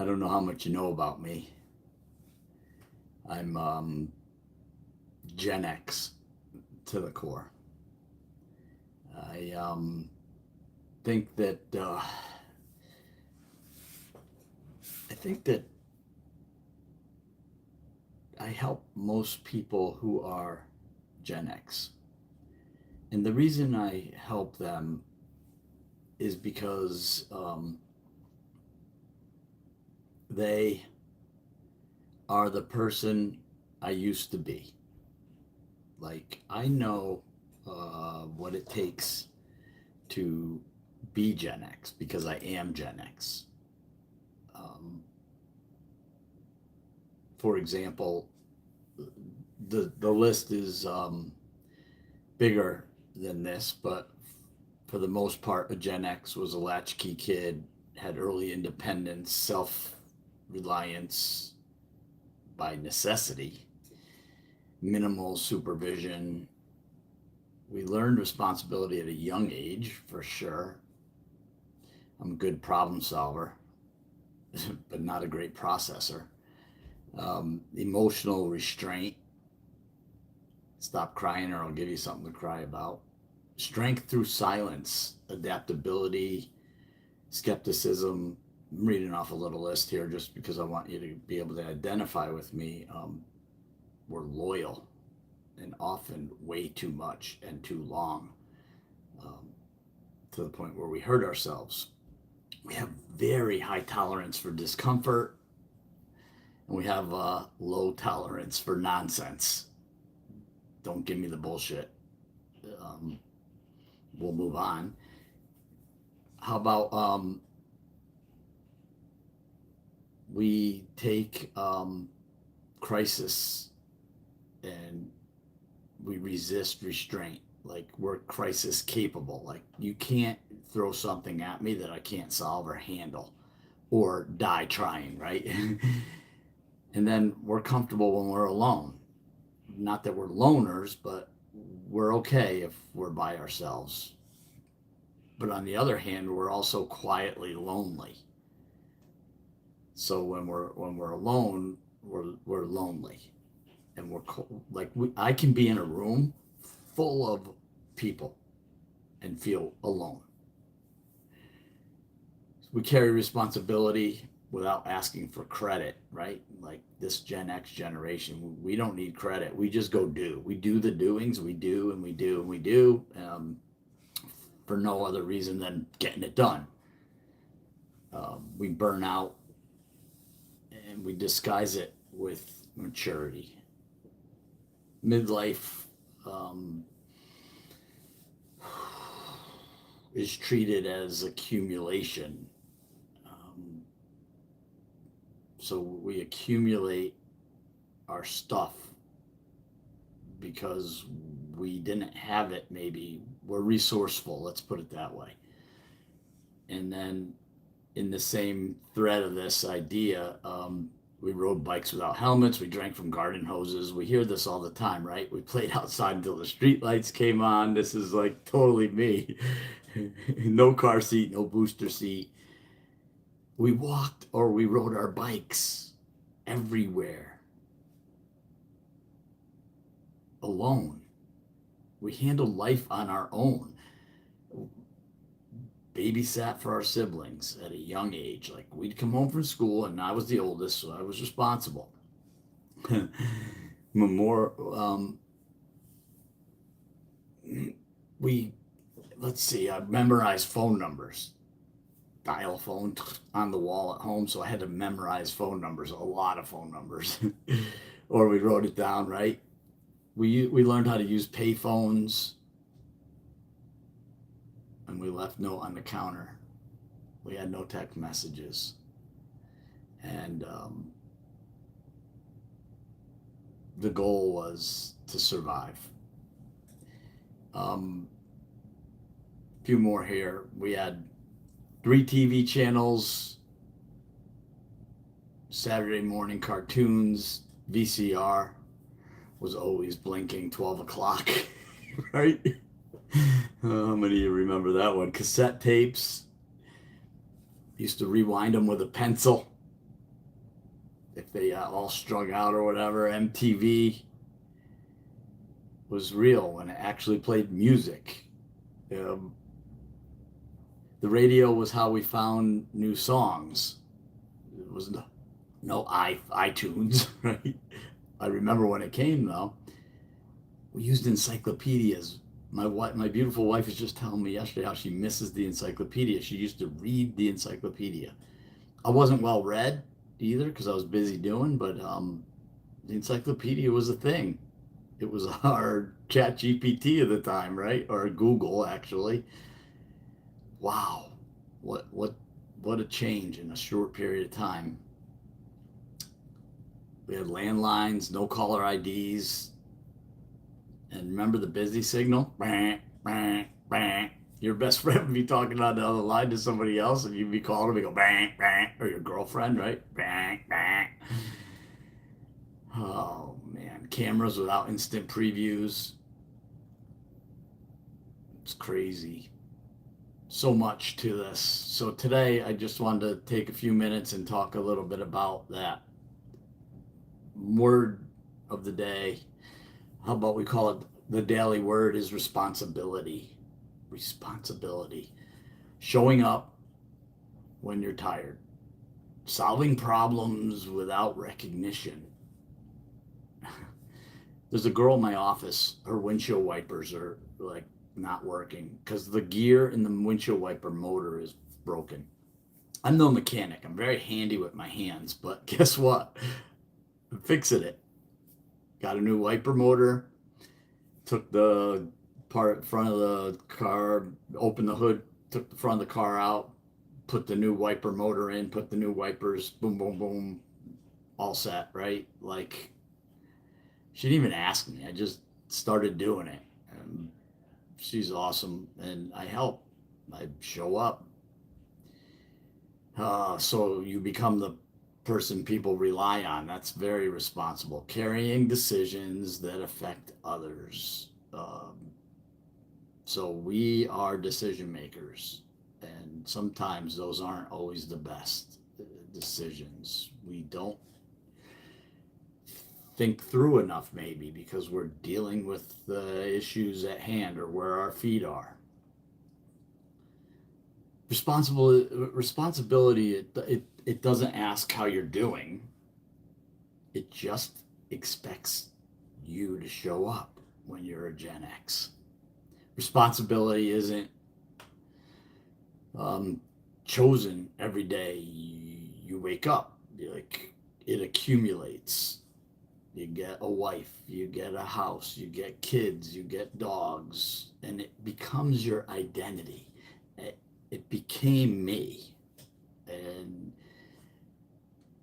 I don't know how much you know about me. I'm Gen X to the core. I think that I think that I help most people who are Gen X, and the reason I help them is because they are the person I used to be. Like I know what it takes to be Gen X because I am Gen X. Um, for example, the list is bigger than this, but for the most part, a Gen X was a latchkey kid, had early independence, self reliance by necessity, minimal supervision. We learned responsibility at a young age, for sure. I'm a good problem solver, but not a great processor. Emotional restraint. Stop crying or I'll give you something to cry about. Strength through silence, adaptability, skepticism. I'm reading off a little list here just because I want you to be able to identify with me. We're loyal and often way too much and too long, um, to the point where we hurt ourselves. We have very high tolerance for discomfort, and we have low tolerance for nonsense. Don't give me the bullshit. Um, we'll move on. How about we take crisis and we resist restraint? Like we're crisis capable. Like you can't throw something at me that I can't solve or handle or die trying, right? And then we're comfortable when we're alone. Not that we're loners, but we're okay if we're by ourselves. But on the other hand, we're also quietly lonely. So when we're alone, we're lonely, and I can be in a room full of people and feel alone. We carry responsibility without asking for credit, right? Like this Gen X generation, we don't need credit. We just go do. We do the doings. We do and we do and we do, for no other reason than getting it done. We burn out and we disguise it with maturity. Midlife is treated as accumulation. Um, so we accumulate our stuff because we didn't have it, maybe. We're resourceful, let's put it that way. And then, in the same thread of this idea, we rode bikes without helmets. We drank from garden hoses. We hear this all the time, right? We played outside until the street lights came on. This is like totally me. No car seat, no booster seat. We walked or we rode our bikes everywhere alone. We handled life on our own. Babysat for our siblings at a young age. Like we'd come home from school, and I was the oldest, so I was responsible. More, we let's see. I memorized phone numbers, dial phone on the wall at home, so I had to memorize phone numbers, a lot of phone numbers, or we wrote it down. Right? We learned how to use pay phones, and we left note on the counter. We had no text messages, and the goal was to survive. A few more here. We had 3 TV channels, Saturday morning cartoons, VCR was always blinking 12 o'clock, right? How many of you remember that one? Cassette tapes, used to rewind them with a pencil. if they all strung out or whatever. MTV was real when it actually played music. Um, the radio was how we found new songs. It was no iTunes, right? I remember when it came though. We used encyclopedias. My beautiful wife was just telling me yesterday how she misses the encyclopedia. She used to read the encyclopedia. I wasn't well read either because I was busy doing, but the encyclopedia was a thing. It was our chat GPT of the time, right? Or Google actually. Wow. What what what a change in a short period of time. We had landlines, no caller IDs, and remember the busy signal? Bah, bah, bah. Your best friend would be talking on the other line to somebody else, and you'd be calling them and go bang, bang, or your girlfriend, right? Bang, bang. Oh man, cameras without instant previews. It's crazy. So much to this. So today I just wanted to take a few minutes and talk a little bit about that word of the day. How about we call it the daily word is responsibility. Responsibility. Showing up when you're tired. Solving problems without recognition. There's a girl in my office, her windshield wipers are like not working because the gear in the windshield wiper motor is broken. I'm no mechanic. I'm very handy with my hands, but guess what? I'm fixing it. Got a new wiper motor. Took the part front of the car, opened the hood, took the front of the car out, put the new wiper motor in, put the new wipers, boom, boom, boom, all set, right? Like, she didn't even ask me. I just started doing it. And she's awesome, and I help. I show up. So you become the person people rely on. That's very responsible. Carrying decisions that affect others. So we are decision makers, and sometimes those aren't always the best decisions. We don't think through enough, maybe because we're dealing with the issues at hand or where our feet are. Responsibility, it doesn't ask how you're doing. It just expects you to show up when you're a Gen X. Responsibility isn't um, chosen every day you wake up. Like, it accumulates. You get a wife, you get a house, you get kids, you get dogs, and it becomes your identity. It became me. And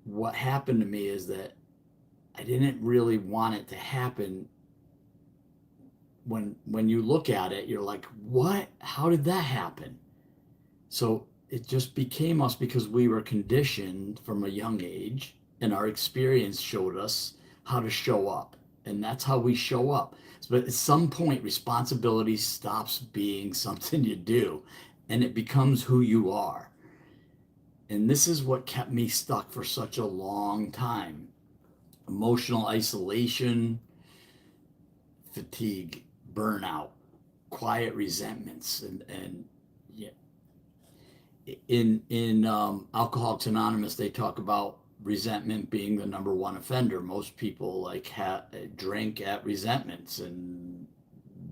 what happened to me is that I didn't really want it to happen. When you look at it, you're like, what? How did that happen? So it just became us because we were conditioned from a young age, and our experience showed us how to show up. And that's how we show up. But at some point, responsibility stops being something you do, and it becomes who you are. And this is what kept me stuck for such a long time. Emotional isolation, fatigue, burnout, quiet resentments, and yeah, in Alcoholics Anonymous, they talk about resentment being the number one offender. Most people like drink at resentments, and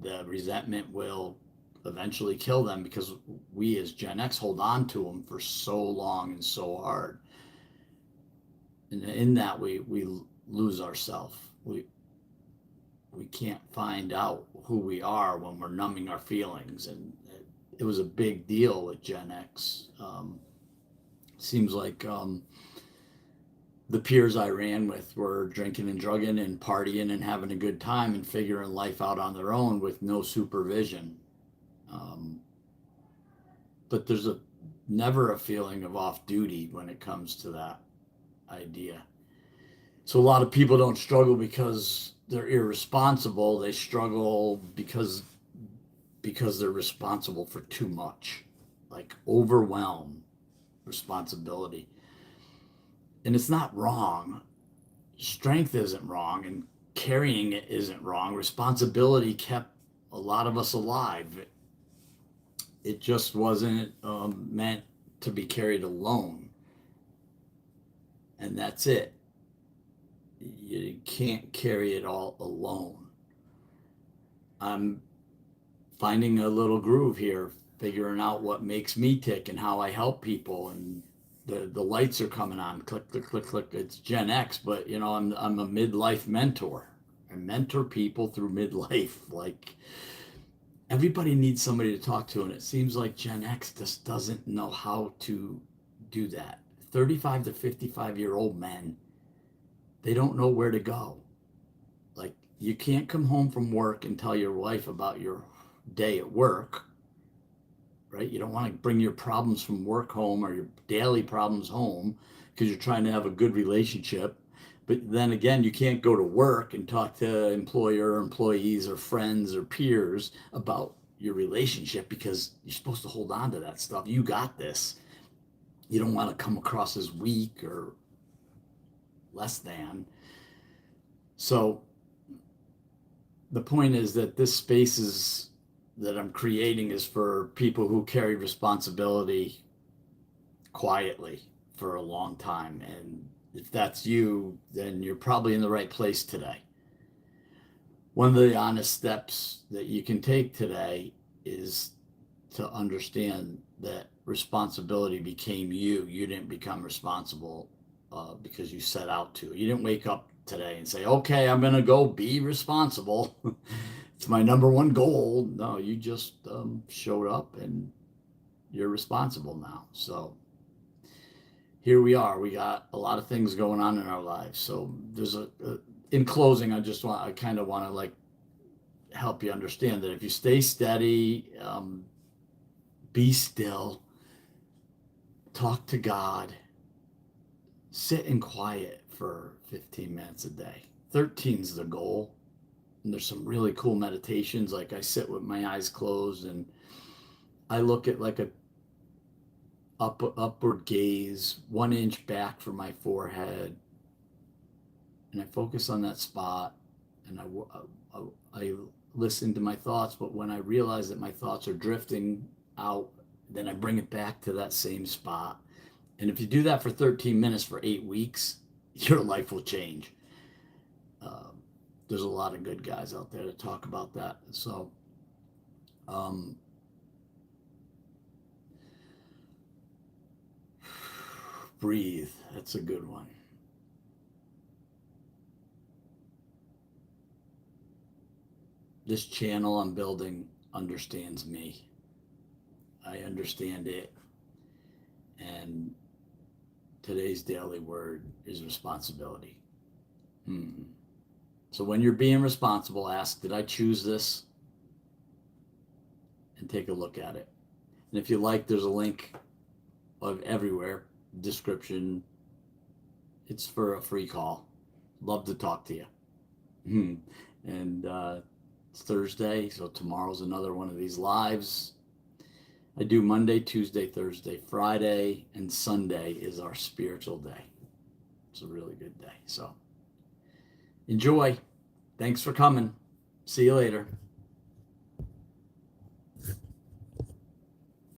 the resentment will eventually kill them because we as Gen X hold on to them for so long and so hard. And in that, we lose ourselves. We can't find out who we are when we're numbing our feelings, and it was a big deal with Gen X. Seems like the peers I ran with were drinking and drugging and partying and having a good time and figuring life out on their own with no supervision. Um, but there's never a feeling of off duty when it comes to that idea. So a lot of people don't struggle because they're irresponsible. They struggle because they're responsible for too much, like overwhelm responsibility. And it's not wrong. Strength isn't wrong, and carrying it isn't wrong. Responsibility kept a lot of us alive. It just wasn't meant to be carried alone. And that's it. You can't carry it all alone. I'm finding a little groove here, figuring out what makes me tick and how I help people. And the lights are coming on. Click, click, click, click. It's Gen X, but you know, I'm a midlife mentor. I mentor people through midlife. Like everybody needs somebody to talk to, and it seems like Gen X just doesn't know how to do that. 35 to 55-year-old men, they don't know where to go. Like you can't come home from work and tell your wife about your day at work, right? You don't want to bring your problems from work home or your daily problems home because you're trying to have a good relationship. But then again, you can't go to work and talk to employer or employees or friends or peers about your relationship because you're supposed to hold on to that stuff. You got this. You don't want to come across as weak or less than. So the point is that this space is that I'm creating is for people who carry responsibility quietly for a long time. And if that's you, then you're probably in the right place today. One of the honest steps that you can take today is to understand that responsibility became you. You didn't become responsible because you set out to. You didn't wake up today and say, okay, I'm going to go be responsible. It's my number one goal. No, you just showed up and you're responsible now. So here we are. We got a lot of things going on in our lives. So there's in closing, I kind of want to like help you understand that if you stay steady, be still, talk to God, sit in quiet for 15 minutes a day. 13 is the goal. And there's some really cool meditations. Like I sit with my eyes closed and I look at like a upward gaze, 1 inch back from my forehead. And I focus on that spot and I listen to my thoughts. But when I realize that my thoughts are drifting out, then I bring it back to that same spot. And if you do that for 13 minutes for 8 weeks, your life will change. There's a lot of good guys out there to talk about that. So, breathe. That's a good one. This channel I'm building understands me. I understand it. And today's daily word is responsibility. So when you're being responsible, ask, did I choose this? And take a look at it. And if you like, there's a link of everywhere, description. It's for a free call. Love to talk to you. And it's Thursday, so tomorrow's another one of these lives. I do Monday, Tuesday, Thursday, Friday, and Sunday is our spiritual day. It's a really good day. So enjoy. Thanks for coming. See you later.